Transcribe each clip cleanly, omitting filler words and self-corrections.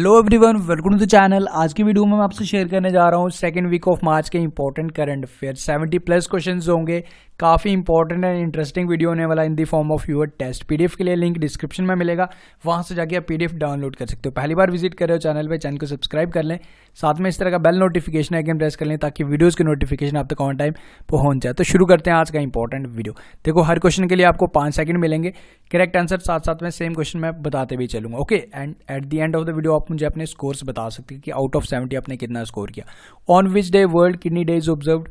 Hello everyone, welcome to the channel. आज की video में मैं आपसे शेयर करने जा रहा हूँ सेकंड वीक ऑफ मार्च के important current affair. 70 plus questions होंगे। काफ़ी इंपॉर्टेंट एंड इंटरेस्टिंग वीडियो होने वाला in the form of your test. PDF के लिए लिंक डिस्क्रिप्शन में मिलेगा, वहाँ से जाके आप पीडीएफ डाउनलोड कर सकते हो। पहली बार विजिट कर रहे हो चैनल पर, चैनल को सब्सक्राइब कर लें, साथ में इस तरह का बेल नोटिफिकेशन आइकन प्रेस कर लें ताकि वीडियोज़ की नोटिफिकेशन आप तक ऑन टाइम पहुँच जाए। तो शुरू करते हैं आज का इंपॉर्टेंट वीडियो। देखो, हर क्वेश्चन के लिए आपको 5 सेकंड मिलेंगे। करेक्ट आंसर साथ साथ में सेम क्वेश्चन मैं बताते भी चलूंगा। Okay, and at the end of the video आप मुझे अपने स्कोर्स बता सकते हैं कि आउट ऑफ 70 आपने कितना स्कोर किया। On which day World Kidney Day is observed?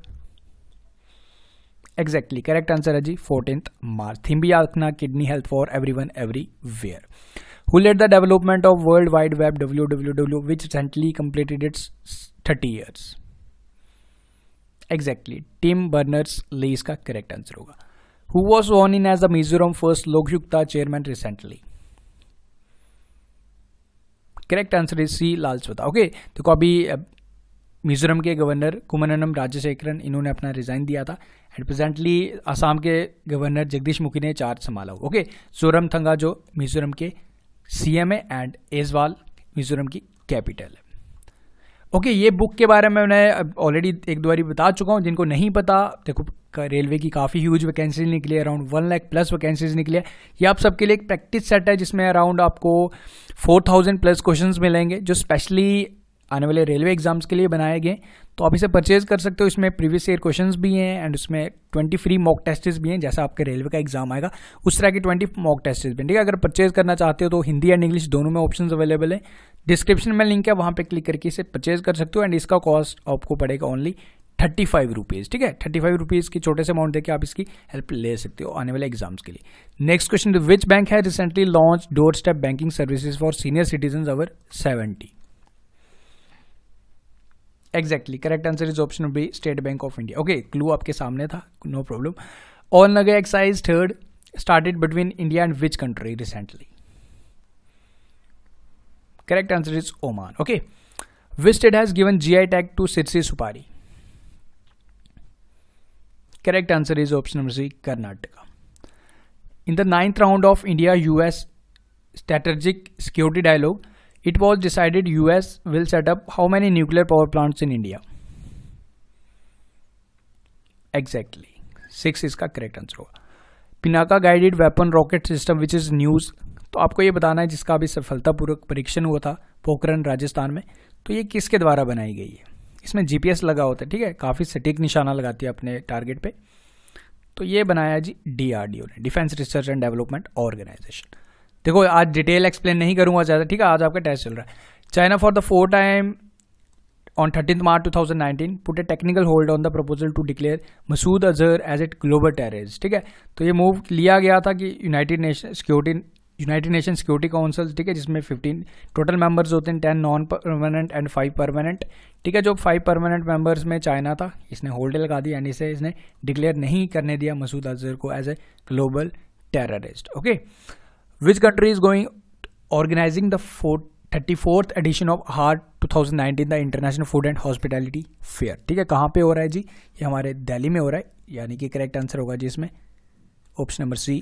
Exactly correct answer है जी 14 मार्च। थीम भी याद रखना, kidney health for everyone everywhere. Who led the development of World Wide Web WWW which recently completed its 30 years? Exactly Tim Berners Lee इसका correct answer होगा। Who was sworn in as the Mizoram first Lok Yukta chairman recently? Correct answer is C. लाल स्वता। Okay, देखो अभी मिजोरम के governor कुमनम Rajasekharan इन्होंने अपना resign दिया था एंड प्रेजेंटली असम के गवर्नर जगदीश मुखी ने चार्ज संभाला। ओके, जोरमथंगा जो मिजोरम के CM है एंड एजवाल मिजोरम की कैपिटल है। ओके, ये बुक के बारे में मैं ऑलरेडी एक दो बार बता चुका हूँ। जिनको नहीं पता, देखो रेलवे की काफ़ी ह्यूज वैकेंसीज निकली है, अराउंड 1 लाख प्लस वैकेंसीज निकली है। ये आप सबके लिए एक प्रैक्टिस सेट है जिसमें अराउंड आपको 4000 प्लस क्वेश्चंस मिलेंगे जो स्पेशली आने वाले रेलवे एग्जाम्स के लिए बनाए गए। तो आप इसे परचेज कर सकते हो। इसमें प्रीवियस ईयर क्वेश्चंस भी हैं एंड उसमें 20 फ्री मॉक टेस्ट्स भी हैं। जैसा आपके रेलवे का एग्जाम आएगा उस तरह के 20 मॉक टेस्ट्स भी हैं। ठीक है, अगर परचेज करना चाहते हो तो हिंदी एंड इंग्लिश दोनों में ऑप्शंस अवेलेबल है। डिस्क्रिप्शन में लिंक है, वहाँ पे क्लिक करके इसे परचेज कर सकते हो एंड इसका कॉस्ट आपको पड़ेगा ओनली 35 रुपीज़। ठीक है, 35 रुपीज़ की छोटे से अमाउंट देके आप इसकी हेल्प ले सकते हो आने वाले एग्जाम्स के लिए। नेक्स्ट क्वेश्चन, विच बैंक है recently launch doorstep banking services for senior citizen over 70? Exactly correct answer is option B, State Bank of India. Okay, clue आपके सामने था, no problem. Al Nagah exercise third started between India and which country recently? Correct answer is Oman. Okay, which state has given GI tag to Sirsi Supari? Correct answer is option number C, Karnataka. In the 9th round of India-US strategic security dialogue, it was decided US will set up how many nuclear power plants in India? Exactly, 6 इसका correct answer होगा। Pinaka guided weapon rocket system which is news, तो आपको ये बताना है जिसका अभी सफलतापूर्वक परीक्षण हुआ था पोखरण राजस्थान में, तो ये किसके द्वारा बनाई गई है? इसमें GPS लगा होता है। ठीक है, काफ़ी सटीक निशाना लगाती है अपने टारगेट पे। तो ये बनाया जी DRDO ने, Defence Research and Development Organisation. देखो आज डिटेल एक्सप्लेन नहीं करूंगा ज़्यादा। ठीक है, आज आपका टेस्ट चल रहा है। China for the 4th time on 13 March 2019 put a technical hold on the proposal to declare Masood Azhar as it global terrorist. ठीक है, तो ये मूव लिया गया था कि यूनाइटेड नेशन सिक्योरिटी काउंसिल, ठीक है, जिसमें 15 टोटल मेंबर्स होते हैं, 10 नॉन परमानेंट एंड 5 परमानेंट। ठीक है, जो 5 परमानेंट मेंबर्स में चाइना था, इसने होल्ड लगा दिया यानी इसे इसने डिक्लेयर नहीं करने दिया मसूद अजहर को as a global terrorist. Okay, which country is going organising the 34th edition of heart 2019 the international food and hospitality fair? ठीक है, कहाँ पे हो रहा है जी? ये हमारे दिल्ली में हो रहा है, यानी कि करेक्ट आंसर होगा जी इसमें option number C,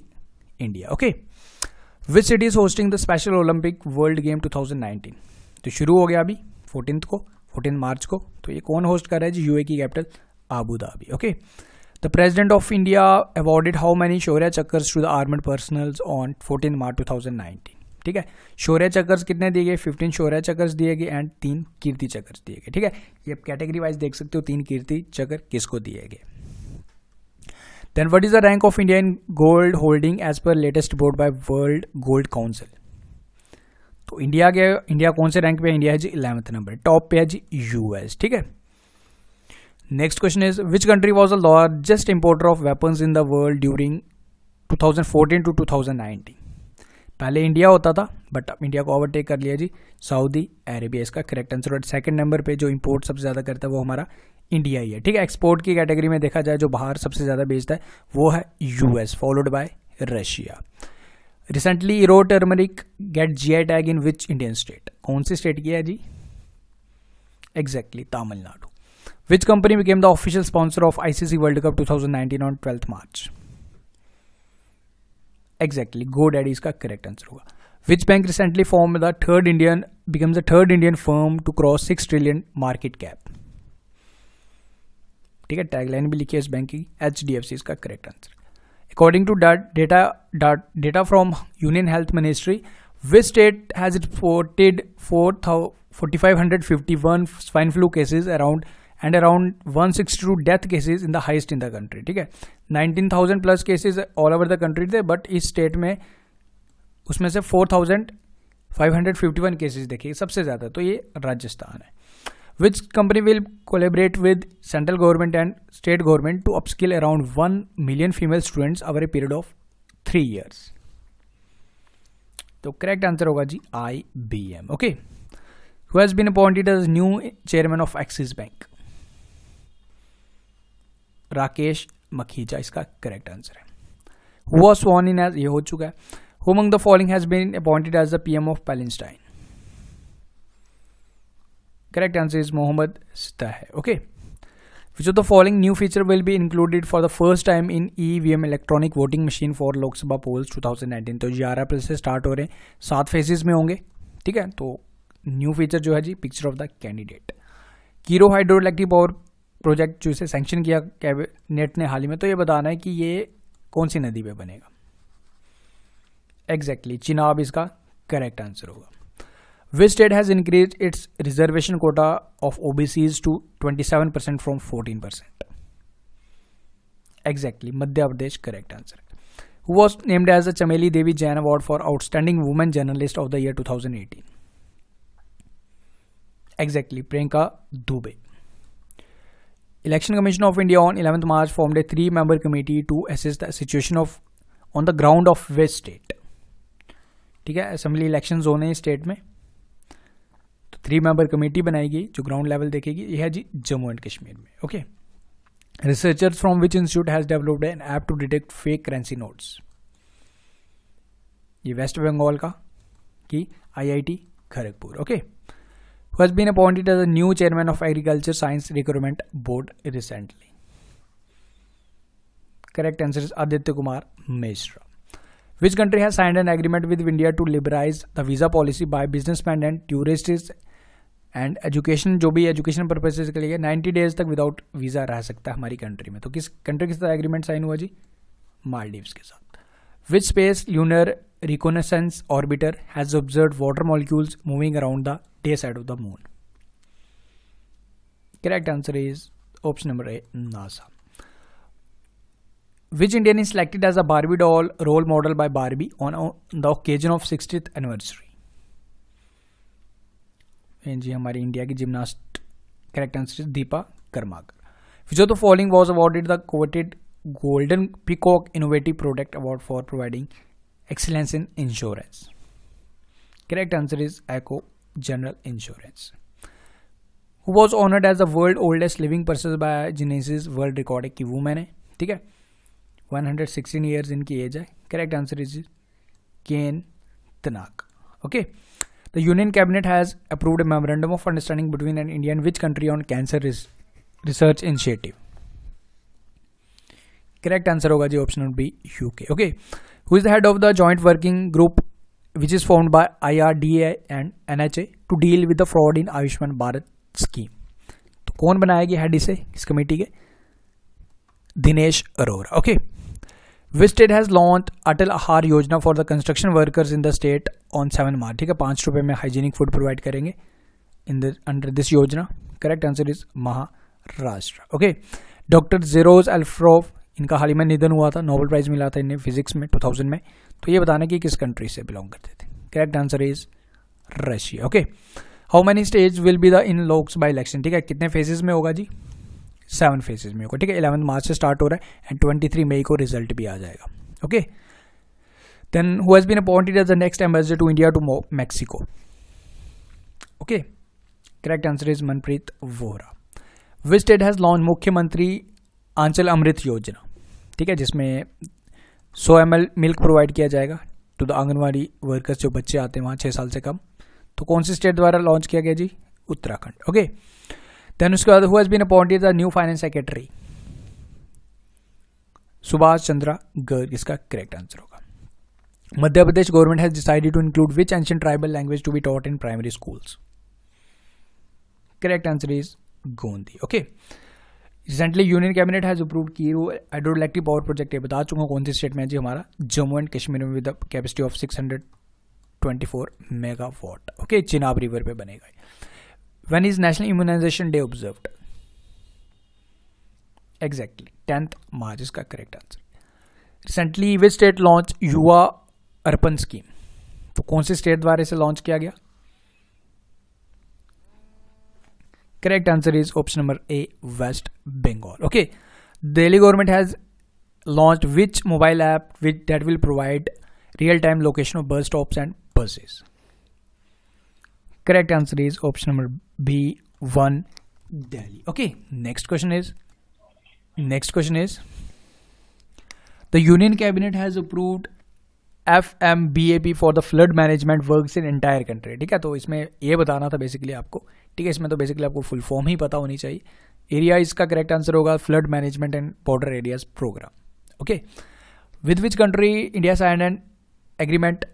India. Okay, which city is hosting the special Olympic world game 2019? तो शुरू हो गया अभी 14 मार्च को। तो ये कौन होस्ट कर रहा है जी? UAE की capital Abu Dhabi. Okay, the president of India awarded how many Shaurya Chakras to the armed personnels on 14 March 2019? ठीक है, शौर्य चक्कर्स कितने दिए गए? 15 शौर्य चक्कर्स दिए गए एंड 3 कीर्ति चक्कर्स दिए गए। ठीक है, ये आप कैटेगरी वाइज देख सकते हो 3 कीर्ति चक्कर किसको दिए गए। Then what is the rank of India in gold holding as per latest report by World Gold Council? तो इंडिया कौन से रैंक पे? इंडिया है जी 11th नंबर, टॉप पे है जी US। ठीक है, next question is which country was the largest importer of weapons in the world during 2014 to 2019? पहले इंडिया होता था बट अब इंडिया को ओवरटेक कर लिया जी सऊदी अरेबिया, इसका करेक्ट आंसर। और सेकंड नंबर पे जो इंपोर्ट सबसे ज़्यादा करता है वो हमारा इंडिया ही है। ठीक है, एक्सपोर्ट की कैटेगरी में देखा जाए जो बाहर सबसे ज़्यादा बेचता है वो है US, followed by Russia. Recently Erode turmeric get GI tag in which Indian state? कौन सी स्टेट की है जी? Exactly Tamil Nadu. Which company became the official sponsor of ICC world cup 2019 on 12th March? Exactly GoDaddy इसका करेक्ट आंसर होगा। Which bank recently form the third Indian becomes the third Indian firm to cross 6 trillion market cap. ठीक है, tagline भी लिखी है इस bank की, HDFC इसका correct answer. According to data from Union Health Ministry, which state has reported 4,551 swine flu cases and around 162 death cases in the highest in the country. ठीक है, 19,000 plus cases all over the country थे, but इस state में उसमें से 4,551 cases देखिए सबसे ज़्यादा, तो ये राजस्थान है. Which company will collaborate with central government and state government to upskill around 1 million female students over a period of 3 years? तो करेक्ट आंसर होगा जी IBM. Okay, who has been appointed as new chairman of Axis Bank? Rakesh Makhija इसका correct answer है. Who was sworn in as, ये हो चुका है. Who among the following has been appointed as the PM of Palestine? Correct answer is Mohammad Stahe. Okay. Which of the following new feature will be included for the first time in EVM electronic voting machine for Lok Sabha polls 2019? तो 11 अप्रैल से start हो रहे हैं, 7 phases में होंगे. ठीक है, तो न्यू फीचर जो है जी, picture of the candidate. Kiru hydro electric power project जो इसे सैंक्शन किया कैबिनेट ने हाल ही में, तो ये बताना है कि ये कौन सी नदी पे बनेगा. एग्जैक्टली चिनाब इसका करेक्ट आंसर होगा. Which state has increased its reservation quota of OBCs to 27% from 14%? Exactly, Madhya Pradesh, correct answer. Who was named as the Chameli Devi Jain Award for Outstanding Woman Journalist of the Year 2018? Exactly, Priyanka Dubey. Election Commission of India on 11th March formed a 3-member committee to assess the situation on the ground of which state? ठीक है, assembly elections होने हैं state में, 3-member committee बनाई गई जो ground level देखेगी. यह है जी जम्मू एंड कश्मीर में. Okay, researchers from which institute has developed an app to detect fake currency notes? ये वेस्ट बंगाल का की IIT Kharagpur. Okay, who has been appointed as a new chairman of Agriculture Science Recruitment Board recently? Correct answer is Aditya Kumar Mishra. Which country has signed an agreement with India to liberalize the visa policy by businessmen and tourists and education, जो भी education purposes के लिए 90 days तक without visa रह सकता है हमारी country में? तो किस कंट्री के साथ एग्रीमेंट साइन हुआ जी? मालदीव्स के साथ. Which space lunar reconnaissance orbiter has observed water molecules moving around the day side of the moon? Correct answer is option number A, NASA. Which Indian is selected as a Barbie doll role model by Barbie on the occasion of 60th anniversary? जी हमारी India की gymnast. Correct answer is Deepa Karmakar. Which of the following was awarded the coveted Golden Peacock Innovative Product Award for providing excellence in insurance? Correct answer is Eco General Insurance. Who was honored as the world oldest living person by Guinness World Record? एक की women है. ठीक है, 116 years इनकी age है. Correct answer is Kane Tanaka. Okay, the union cabinet has approved a memorandum of understanding between an India and which country on cancer research initiative? Correct answer होगा जी option B UK. Okay, who is the head of the joint working group which is formed by IRDA and NHA to deal with the fraud in Ayushman Bharat scheme? तो कौन बनाएगी head इसे, इस committee के? Dinesh Arora. Okay, which state has launch Atal Aahar Yojana for the construction workers in the state on 7 March? ठीक है, 5 रुपए में हाइजीनिक फूड प्रोवाइड करेंगे in the under this yojana. Correct answer is Maharashtra. Okay, doctor Zhores Alferov, इनका हाल ही में निधन हुआ था, नोबेल प्राइज मिला था इन्हें फिजिक्स में 2000 में. तो ये बताना कि किस कंट्री से बिलोंग करते थे. Correct answer is Russia. Okay, how many stage will be the in Lok Sabha election? ठीक है, कितने फेजेस में होगा जी? 7 फेजेस में होगा. ठीक है, 11 मार्च से स्टार्ट हो रहा है एंड 23 मई को रिजल्ट भी आ जाएगा. Okay, then who has been appointed as the next ambassador to India to Mexico? Okay, correct answer is Manpreet Vohra. Which state has launch Mukhyamantri Anchal अमृत योजना? ठीक है, जिसमें 100 ml मिल्क प्रोवाइड किया जाएगा टू द आंगनवाड़ी वर्कर्स, जो बच्चे आते हैं वहाँ 6 साल से कम. तो कौन सी स्टेट द्वारा लॉन्च किया गया जी? उत्तराखंड. ओके, देन उसके बाद who has been appointed the new finance secretary? Subhash Chandra Garg इसका करेक्ट आंसर होगा. Madhya Pradesh government has decided to include which ancient tribal language to be taught in primary schools? Correct answer is Gondi. Okay. Recently union cabinet has approved Kiru hydroelectric power project है, बता चुका हूँ कौन सी state में है जी, हमारा Jammu and Kashmir में, with capacity of 624 megawatt. Okay, Chenab river पे बनेगा. When is National Immunisation Day observed? Exactly 10th March इसका correct answer. Recently which state launch Yuva Arpan scheme? तो कौन सी स्टेट द्वारा इसे लॉन्च किया गया? Correct answer is option number A, West Bengal. Okay, Delhi government has launched which mobile app that will provide real-time location of bus stops and buses? Correct answer is option number B, 1, Delhi. Okay, next question is the Union Cabinet has approved FMBAP for the flood management works in entire country. ठीक है, तो इसमें ये बताना था basically आपको. ठीक है, इसमें तो बेसिकली आपको फुल फॉर्म ही पता होनी चाहिए. एरिया इसका करेक्ट आंसर होगा flood management and border areas programme. Okay, with which country India signed an agreement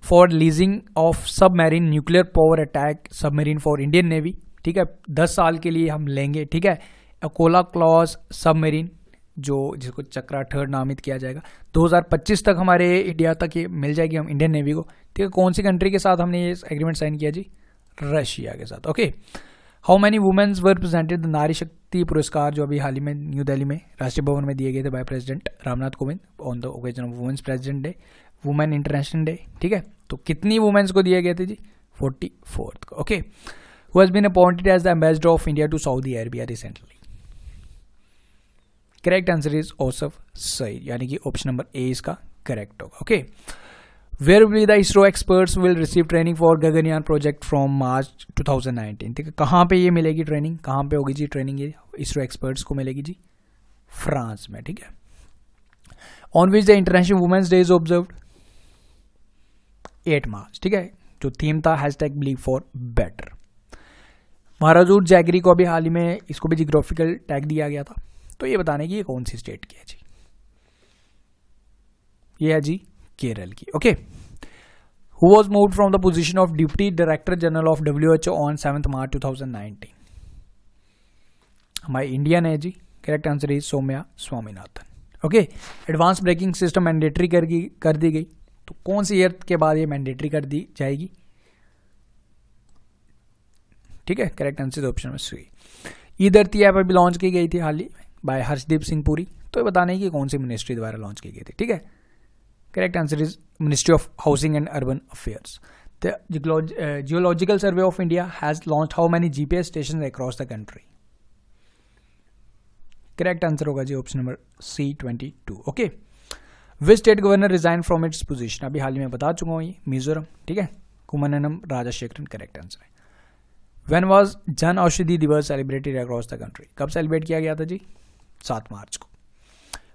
for leasing of submarine nuclear power attack submarine for Indian Navy? ठीक है, 10 साल के लिए हम लेंगे. ठीक है, अकोला क्लॉज सबमरीन जो जिसको चक्रा थर्ड नामित किया जाएगा, 2025 तक हमारे इंडिया तक ये मिल जाएगी हम इंडियन नेवी को. ठीक है, कौन सी कंट्री के साथ हमने ये एग्रीमेंट साइन किया जी? रशिया के साथ. Okay, how many womens were presented the Nari Shakti पुरस्कार जो अभी हाल ही में न्यू दिल्ली में राष्ट्रीय भवन में दिए गए थे by president Ramnath Kovind on the occasion of womens president day, women international day. ठीक है, तो कितनी वुमेन्स को दिए गए थे जी? 44th को. Okay, who has been appointed as the ambassador of India to Saudi Arabia recently? Correct answer is Ausaf Sayeed, यानी कि ऑप्शन नंबर ए इसका करेक्ट होगा. Okay, where will the ISRO experts will receive training for Gaganyaan project from March 2019? ठीक है, कहाँ पे ये मिलेगी ट्रेनिंग? कहाँ पे होगी जी ट्रेनिंग? ये इसरो एक्सपर्ट्स को मिलेगी जी फ्रांस में. ठीक है, on which the international womens day is observed? 8 March. ठीक है, जो थीम था #Believe for Better. Marayoor jaggery को अभी हाल ही में इसको भी जियोग्राफिकल टैग दिया गया था. तो ये बताने की ये कौन सी स्टेट की है जी? ये है जी केरल की. Okay, who was moved from the position of deputy director general of WHO on 7th March 2019? हमारे इंडियन है जी. Correct answer is Soumya Swaminathan. Okay, advance braking system mandatory कर दी गई, तो कौन सी ईयर के बाद ये मैंडेटरी कर दी जाएगी? ठीक है, करेक्ट आंसर ऑप्शन में सी. ई धरती ऐप अभी लॉन्च की गई थी हाल ही बाय हर्षदीप सिंह पुरी, तो ये बताने की कौन सी मिनिस्ट्री द्वारा लॉन्च की गई थी? ठीक है, correct answer is ministry of housing and urban affairs. The geological survey of India has launched how many GPS station across the country? Correct answer होगा जी option number C, 22. Okay, which state governor resign from its position? अभी हाल ही में बता चुका हूँ ये मिजोरम. ठीक है, कुमनम राजाशेखरन करेक्ट आंसर है. When was जन औषधि दिवस सेलिब्रेटेड अक्रॉस द कंट्री? कब सेलिब्रेट किया गया था जी? 7 मार्च को.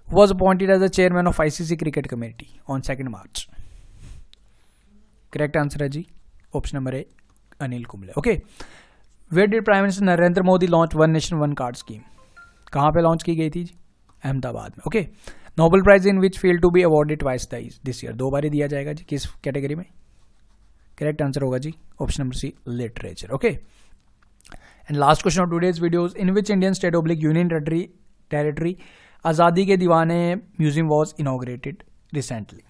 Was appointed as the chairman of ICC cricket committee on 2nd March? Correct answer है जी option number A, Anil Kumble. Okay, where did prime minister Narendra Modi launch one nation one card scheme? कहाँ पे launch की गई थी जी? अहमदाबाद में. Okay, Nobel prize in which field to be awarded twice this year? 2 बार ही दिया जाएगा जी. किस कैटेगरी में? करेक्ट आंसर होगा जी option number C, literature. Okay, and last question of today's videos, in which Indian state oblique union territory आज़ादी के दीवाने museum was inaugurated recently?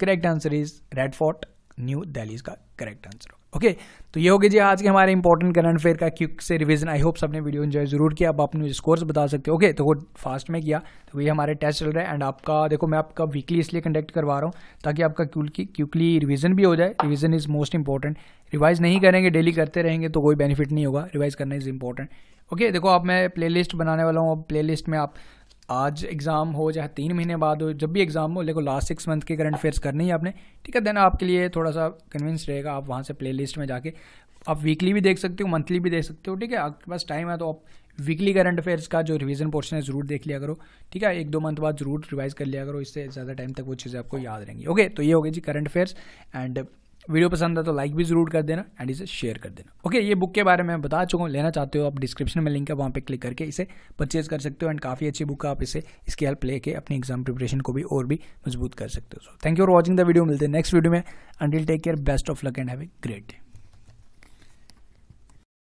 Correct answer is red fort, new Delhi का correct answer. Okay, तो ये हो गया जी आज के हमारे इंपॉर्टेंट करंट अफेयर का क्विक से रिवीजन. आई होप सबने वीडियो एंजॉय जरूर किया. अब अपने स्कोर्स बता सकते हो. ओके, तो वो फास्ट में किया, तो ये हमारे टेस्ट चल रहे हैं. एंड आपका देखो, मैं आपका वीकली इसलिए कंडक्ट करवा रहा हूँ ताकि आपका क्विकली रिवीजन भी हो जाए. Revision is most important. Revise नहीं करेंगे, डेली करते रहेंगे तो कोई बेनिफिट नहीं होगा. रिवाइज करना इज इंपॉर्टेंट. ओके, देखो आप मैं प्ले लिस्ट बनाने वाला हूँ. अब प्ले लिस्ट में आप आज एग्जाम हो चाहे 3 महीने बाद हो, जब भी एग्जाम हो, लेकिन लास्ट 6 मंथ के करंट अफेयर्स करने ही आपने. ठीक है, देन आपके लिए थोड़ा सा कन्विंस रहेगा. आप वहाँ से प्ले लिस्ट में जाके आप वीकली भी देख सकते हो, मंथली भी देख सकते हो. ठीक है, आपके पास टाइम है तो आप वीकली करंट अफेयर्स का जो रिवीजन पोर्शन है जरूर देख लिया करो. ठीक है, 1-2 मंथ बाद जरूर रिवाइज कर लिया करो. इससे ज़्यादा टाइम तक वो चीज़ें आपको याद रहेंगी. ओके, तो ये हो गई जी करंट अफेयर्स. एंड वीडियो पसंद है तो लाइक भी जरूर कर देना एंड इसे शेयर कर देना। ओके, ये बुक के बारे में बता चुका हूँ, लेना चाहते हो आप डिस्क्रिप्शन में लिंक है, वहाँ पे क्लिक करके इसे परचेज कर सकते हो एंड काफ़ी अच्छी बुक है, आप इसे इसकी हेल्प लेके अपनी एग्जाम प्रिपरेशन को भी और भी मजबूत कर सकते हो। So thank you for watching the video, मिलते हैं नेक्स्ट वीडियो में। Until take care, best of luck and have a great day.